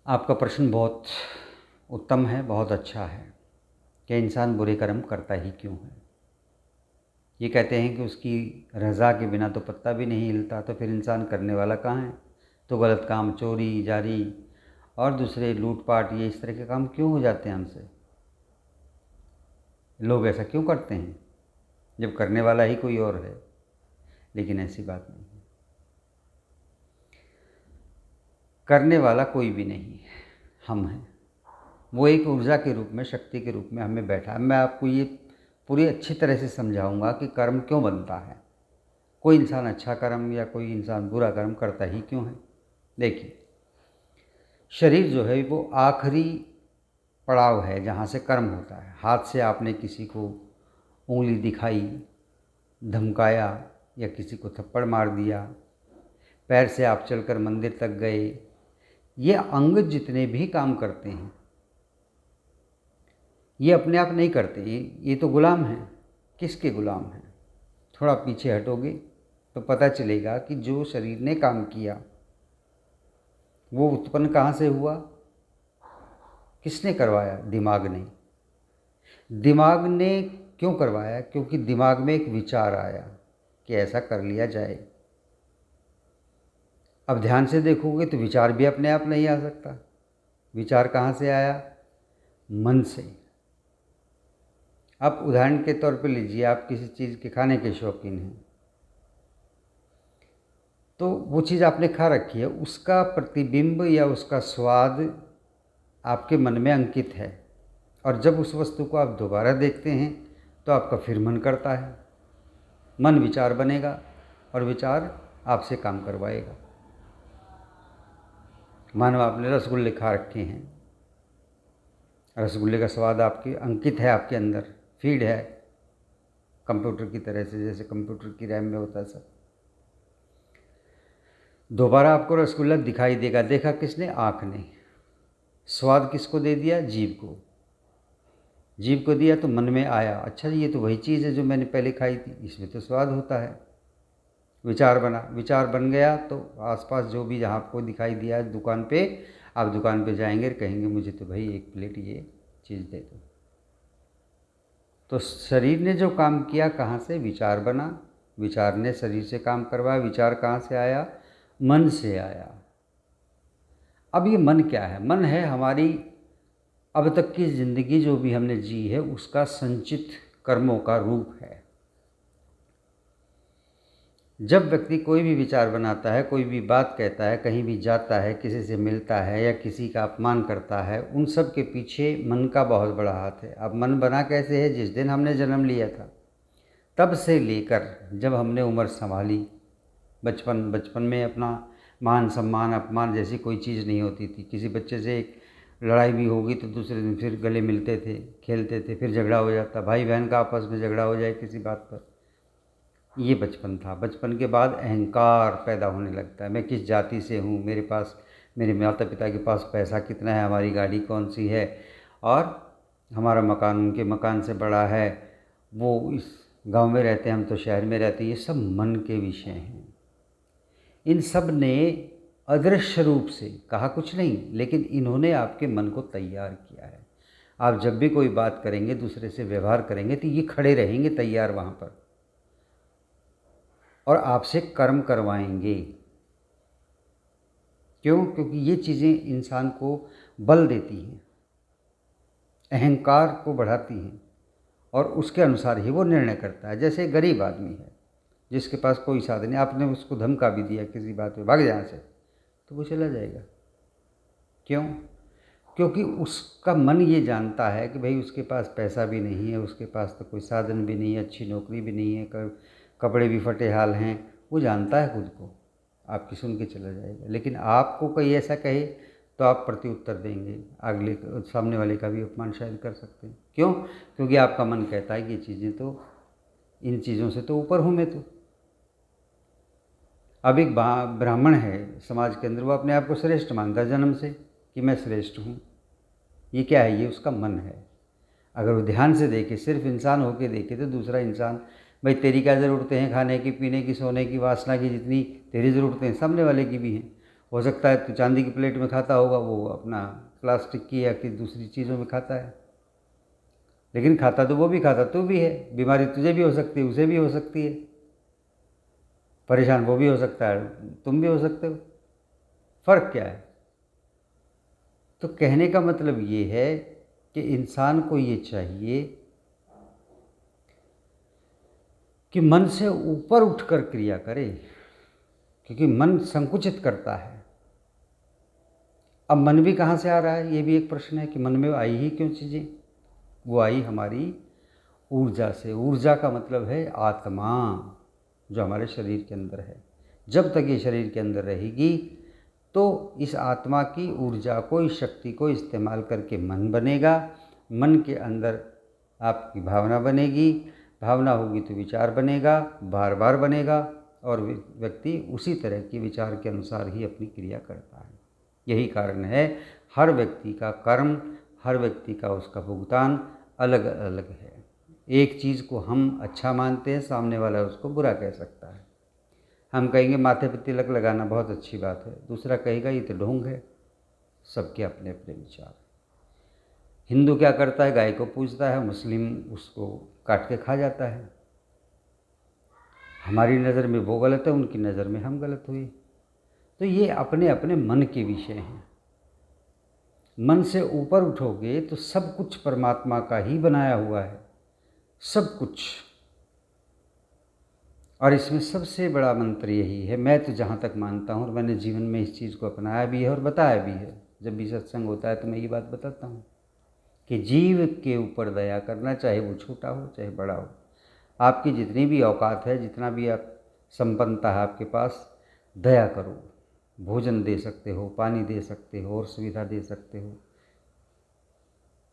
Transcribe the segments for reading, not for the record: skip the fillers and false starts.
आपका प्रश्न बहुत उत्तम है, बहुत अच्छा है कि इंसान बुरे कर्म करता ही क्यों है। ये कहते हैं कि उसकी रज़ा के बिना तो पत्ता भी नहीं हिलता, तो फिर इंसान करने वाला कहाँ है। तो गलत काम, चोरी जारी और दूसरे लूटपाट, ये इस तरह के काम क्यों हो जाते हैं हमसे। लोग ऐसा क्यों करते हैं जब करने वाला ही कोई और है। लेकिन ऐसी बात नहीं है, करने वाला कोई भी नहीं है, हम हैं। वो एक ऊर्जा के रूप में, शक्ति के रूप में हमें बैठा है। मैं आपको ये पूरी अच्छी तरह से समझाऊंगा कि कर्म क्यों बनता है, कोई इंसान अच्छा कर्म या कोई इंसान बुरा कर्म करता ही क्यों है। देखिए, शरीर जो है वो आखिरी पड़ाव है जहाँ से कर्म होता है। हाथ से आपने किसी को उंगली दिखाई, धमकाया या किसी को थप्पड़ मार दिया, पैर से आप चलकर मंदिर तक गए, ये अंग जितने भी काम करते हैं ये अपने आप नहीं करते, ये तो गुलाम हैं। किसके गुलाम हैं? थोड़ा पीछे हटोगे तो पता चलेगा कि जो शरीर ने काम किया वो उत्पन्न कहाँ से हुआ, किसने करवाया? दिमाग ने। दिमाग ने क्यों करवाया? क्योंकि दिमाग में एक विचार आया कि ऐसा कर लिया जाए। अब ध्यान से देखोगे तो विचार भी अपने आप नहीं आ सकता। विचार कहाँ से आया? मन से। आप उदाहरण के तौर पर लीजिए, आप किसी चीज़ के खाने के शौकीन हैं, तो वो चीज़ आपने खा रखी है, उसका प्रतिबिंब या उसका स्वाद आपके मन में अंकित है, और जब उस वस्तु को आप दोबारा देखते हैं तो आपका फिर मन करता है। मन विचार बनेगा और विचार आपसे काम करवाएगा। मानो आपने रसगुल्ले खा रखे हैं, रसगुल्ले का स्वाद आपके अंकित है, आपके अंदर फीड है, कंप्यूटर की तरह से, जैसे कंप्यूटर की रैम में होता है सब। दोबारा आपको रसगुल्ला दिखाई देगा। देखा किसने? आँख ने। स्वाद किसको दे दिया? जीभ को। जीभ को दिया तो मन में आया, अच्छा ये तो वही चीज़ है जो मैंने पहले खाई थी, इसमें तो स्वाद होता है। विचार बना, विचार बन गया तो आसपास जो भी जहाँ आपको दिखाई दिया दुकान पे, आप दुकान पे जाएंगे और कहेंगे मुझे तो भाई 1 प्लेट ये चीज़ दे दो। तो शरीर ने जो काम किया, कहाँ से? विचार बना, विचार ने शरीर से काम करवाया। विचार कहाँ से आया? मन से आया। अब ये मन क्या है? मन है हमारी अब तक की ज़िंदगी जो भी हमने जी है उसका संचित कर्मों का रूप है। जब व्यक्ति कोई भी विचार बनाता है, कोई भी बात कहता है, कहीं भी जाता है, किसी से मिलता है या किसी का अपमान करता है, उन सब के पीछे मन का बहुत बड़ा हाथ है। अब मन बना कैसे है? जिस दिन हमने जन्म लिया था तब से लेकर जब हमने उम्र संभाली, बचपन में अपना मान सम्मान अपमान जैसी कोई चीज़ नहीं होती थी। किसी बच्चे से एक लड़ाई भी होगी तो दूसरे दिन फिर गले मिलते थे, खेलते थे, फिर झगड़ा हो जाता, भाई बहन का आपस में झगड़ा हो जाए किसी बात पर। ये बचपन था। बचपन के बाद अहंकार पैदा होने लगता है। मैं किस जाति से हूँ, मेरे पास, मेरे माता पिता के पास पैसा कितना है, हमारी गाड़ी कौन सी है, और हमारा मकान उनके मकान से बड़ा है, वो इस गांव में रहते हैं, हम तो शहर में रहते हैं। ये सब मन के विषय हैं। इन सब ने अदृश्य रूप से, कहा कुछ नहीं, लेकिन इन्होंने आपके मन को तैयार किया है। आप जब भी कोई बात करेंगे, दूसरे से व्यवहार करेंगे, तो ये खड़े रहेंगे तैयार वहाँ पर और आपसे कर्म करवाएंगे। क्यों? क्योंकि ये चीज़ें इंसान को बल देती हैं, अहंकार को बढ़ाती हैं और उसके अनुसार ही वो निर्णय करता है। जैसे गरीब आदमी है जिसके पास कोई साधन नहीं, आपने उसको धमका भी दिया किसी बात पे, भाग यहाँ से, तो वो चला जाएगा। क्यों? क्योंकि उसका मन ये जानता है कि भाई उसके पास पैसा भी नहीं है, उसके पास तो कोई साधन भी नहीं है, अच्छी नौकरी भी नहीं है, कपड़े भी फटे हाल हैं। वो जानता है खुद को, आपकी सुन के चला जाएगा। लेकिन आपको कोई ऐसा कहे तो आप प्रति उत्तर देंगे, अगले सामने वाले का भी अपमान शायद कर सकते हैं। क्यों? क्योंकि आपका मन कहता है कि ये चीज़ें तो, इन चीज़ों से तो ऊपर हूँ मैं तो। अब एक ब्राह्मण है समाज के अंदर, वो अपने आप को श्रेष्ठ मानता है जन्म से कि मैं श्रेष्ठ हूँ। ये क्या है? ये उसका मन है। अगर वो ध्यान से देखे, सिर्फ इंसान होके देखे, तो दूसरा इंसान, भाई तेरी क्या ज़रूरतें हैं, खाने की, पीने की, सोने की, वासना की, जितनी तेरी ज़रूरतें हैं सामने वाले की भी हैं। हो सकता है तो चांदी की प्लेट में खाता होगा, वो अपना प्लास्टिक की या कि दूसरी चीज़ों में खाता है, लेकिन खाता तो वो भी, खाता तू भी है। बीमारी तुझे भी हो सकती है, उसे भी हो सकती है, परेशान वो भी हो सकता है, तुम भी हो सकते हो। फ़र्क क्या है? तो कहने का मतलब ये है कि इंसान को ये चाहिए कि मन से ऊपर उठकर क्रिया करे, क्योंकि मन संकुचित करता है। अब मन भी कहाँ से आ रहा है, ये भी एक प्रश्न है कि मन में आई ही क्यों चीज़ें? वो आई हमारी ऊर्जा से। ऊर्जा का मतलब है आत्मा, जो हमारे शरीर के अंदर है। जब तक ये शरीर के अंदर रहेगी तो इस आत्मा की ऊर्जा को, इस शक्ति को इस्तेमाल करके मन बनेगा। मन के अंदर आपकी भावना बनेगी, भावना होगी तो विचार बनेगा, बार बार बनेगा, और व्यक्ति उसी तरह के विचार के अनुसार ही अपनी क्रिया करता है। यही कारण है हर व्यक्ति का कर्म, हर व्यक्ति का उसका भुगतान अलग अलग है। एक चीज़ को हम अच्छा मानते हैं, सामने वाला उसको बुरा कह सकता है। हम कहेंगे माथे पे तिलक लगाना बहुत अच्छी बात है, दूसरा कहेगा ये तो ढोंग है। सबके अपने अपने विचार। हिंदू क्या करता है, गाय को पूजता है, मुस्लिम उसको काट के खा जाता है। हमारी नज़र में वो गलत है, उनकी नज़र में हम गलत हुए। तो ये अपने अपने मन के विषय हैं। मन से ऊपर उठोगे तो सब कुछ परमात्मा का ही बनाया हुआ है, सब कुछ। और इसमें सबसे बड़ा मंत्र यही है, मैं तो जहाँ तक मानता हूँ, और मैंने जीवन में इस चीज़ को अपनाया भी है और बताया भी है। जब भी सत्संग होता है तो मैं ये बात बताता हूँ कि जीव के ऊपर दया करना, चाहे वो छोटा हो चाहे बड़ा हो। आपकी जितनी भी औकात है, जितना भी आप संपन्नता है आपके पास, दया करो। भोजन दे सकते हो, पानी दे सकते हो, और सुविधा दे सकते हो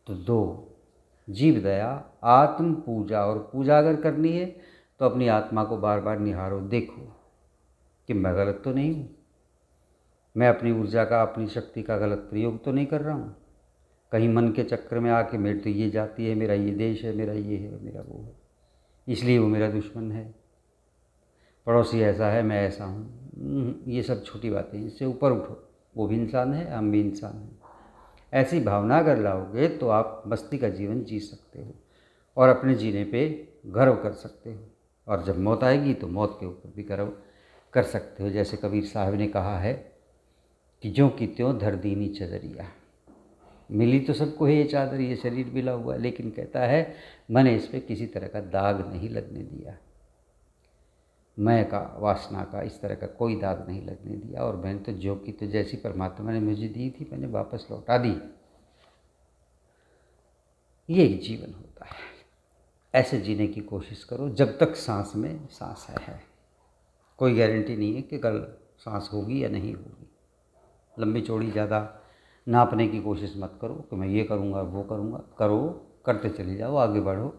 तो दो। जीव दया, आत्म पूजा। और पूजा अगर करनी है तो अपनी आत्मा को बार बार निहारो, देखो कि मैं गलत तो नहीं हूँ, मैं अपनी ऊर्जा का, अपनी शक्ति का गलत प्रयोग तो नहीं कर रहा हूँ। कहीं मन के चक्कर में आके मेरी तो ये जाति है, मेरा ये देश है, मेरा ये है, मेरा वो है, इसलिए वो मेरा दुश्मन है, पड़ोसी ऐसा है, मैं ऐसा हूँ। ये सब छोटी बातें, इससे ऊपर उठो। वो भी इंसान है, हम भी इंसान हैं। ऐसी भावना अगर लाओगे तो आप मस्ती का जीवन जी सकते हो और अपने जीने पे गर्व कर सकते हो। और जब मौत आएगी तो मौत के ऊपर भी गर्व कर सकते हो। जैसे कबीर साहब ने कहा है कि ज्यों की त्यों धर दीनी चदरिया। मिली तो सबको है ये चादर, ये शरीर मिला हुआ है, लेकिन कहता है मैंने इस पर किसी तरह का दाग नहीं लगने दिया, मैं का, वासना का, इस तरह का कोई दाग नहीं लगने दिया। और मैंने तो जो की तो जैसी परमात्मा ने मुझे दी थी मैंने वापस लौटा दी। ये जीवन होता है। ऐसे जीने की कोशिश करो जब तक सांस में सांस है। कोई गारंटी नहीं है कि कल सांस होगी या नहीं होगी। लंबी चौड़ी ज़्यादा नापने की कोशिश मत करो कि मैं ये करूँगा वो करूँगा। करो, करते चले जाओ, आगे बढ़ो।